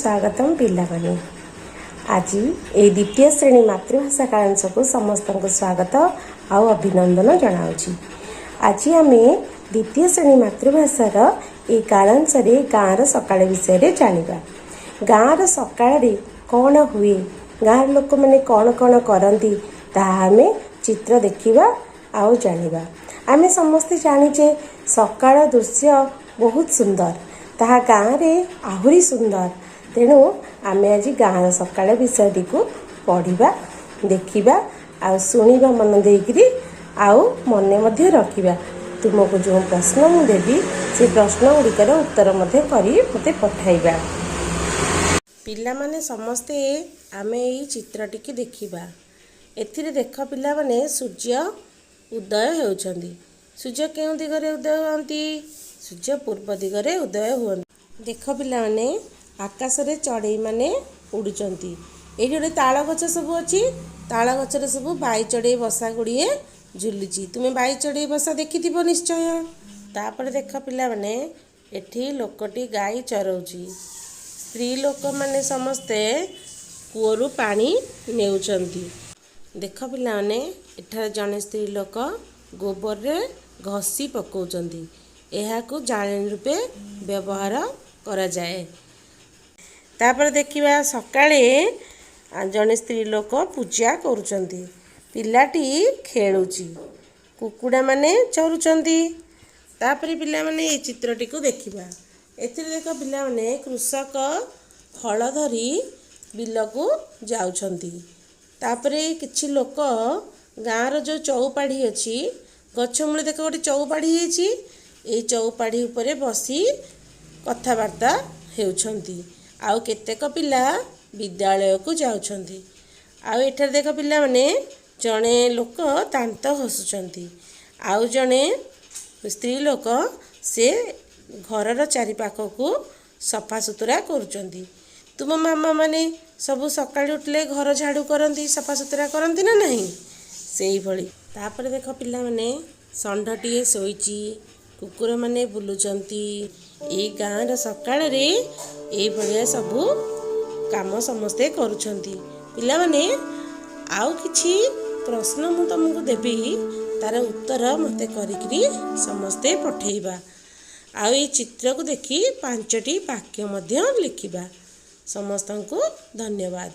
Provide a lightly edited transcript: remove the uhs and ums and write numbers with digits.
स्वागतम पिलामाने। आज ये द्वितीय श्रेणी मातृभाषा कालांश को समस्त को स्वागत आउ अभिनंदन जनाऊँगी। आज आम द्वितीय श्रेणी मातृभाषार ये कालांश गाँव सकाळ विषय जाना। गाँव सकाळ कौन हुए, गाँव लोक मैंने कौन कौन करती आम चित्र देखा आउ जाना। आम समस्ते जानीचे सकाळ दृश्य बहुत सुंदर, ताहा गाँव में आहुरी सुंदर। तेणु आम आज गाँव सकाळ विषयटी को पढ़ा, देखा आ शुणा मन देकरी आउ मने मध्य रखिबा। तुमको जो प्रश्न मु देवी से प्रश्न गुड़िकर उत्तर मते पठाइबा। पिला माने समस्ते आमे ई चित्रटी की देखिबा। एथिरे देख पिला माने सूर्य उदय होउछंदी। सूर्य केउं दिगरे उदय होंती? सूर्य पूर्व दिगरे उदय हुअନ୍ତି। देख पिला माने आकाश रे चढ़ई माने उड़ुचंती। ये गोटे ताल गछ सब अच्छी, ताल गचर सब बाई चढ़ई बसा गुड़िए झुलुची। तुम्हें बाई चढ़ई बसा देखि निश्चय। तापर देख पिला माने एठी लोकटी गाई चरौची। स्त्री लोक माने समस्ते कूअरु पानी नेउचंती। देख पिला माने एठार जने स्त्री लोक गोबर रे घसी पकाउचंती। एहाकू जाळेनी रूपे व्यवहार करा जाए। तापर देखिबा सकाळे जने स्त्री लोक पूजा करुचंती। पिलाटी खेलुची, कुकुड़ा माने चरुचंती। तापर पिला माने ए चित्रटी को देखिबा। एथिरे देख पिला माने कृषक हल धरी बिलकू जाउछंती। तापर किछि लोक गाँवर जो चौपाढ़ी अच्छी गछ मूल देख गोटे चौपाढ़ी होती। ये चौपाढ़ी उपरे बसी कथबार्ता हेउछंती। आउ केतेक पिला विद्यालय को जाउछंती। आउ एठार देख पिला माने जणे लोक दांत घसुचंती। आउ जणे स्त्री लोक से घरर चारिपाख को सफा सुतरा करुचंती। तुम मामा माने सब सकाळ उठले घर झाड़ू करंती, सफा सुतरा करंती ना नहीं? सेही भली। तापर देख पिला माने षंढटीए शोइची, कुकुर माने बुलुचंती। ए गाँव सकाळ रे ए भलिया सबू काम समस्ते करुछंती। पिला माने आउ किछि प्रश्न मु तुमको देबी, तार उत्तर मते करिकरी समस्ते पठेइबा। आउ ए चित्र को देखि 5टी वाक्य मध्य लिखिबा। समस्तंको धन्यवाद।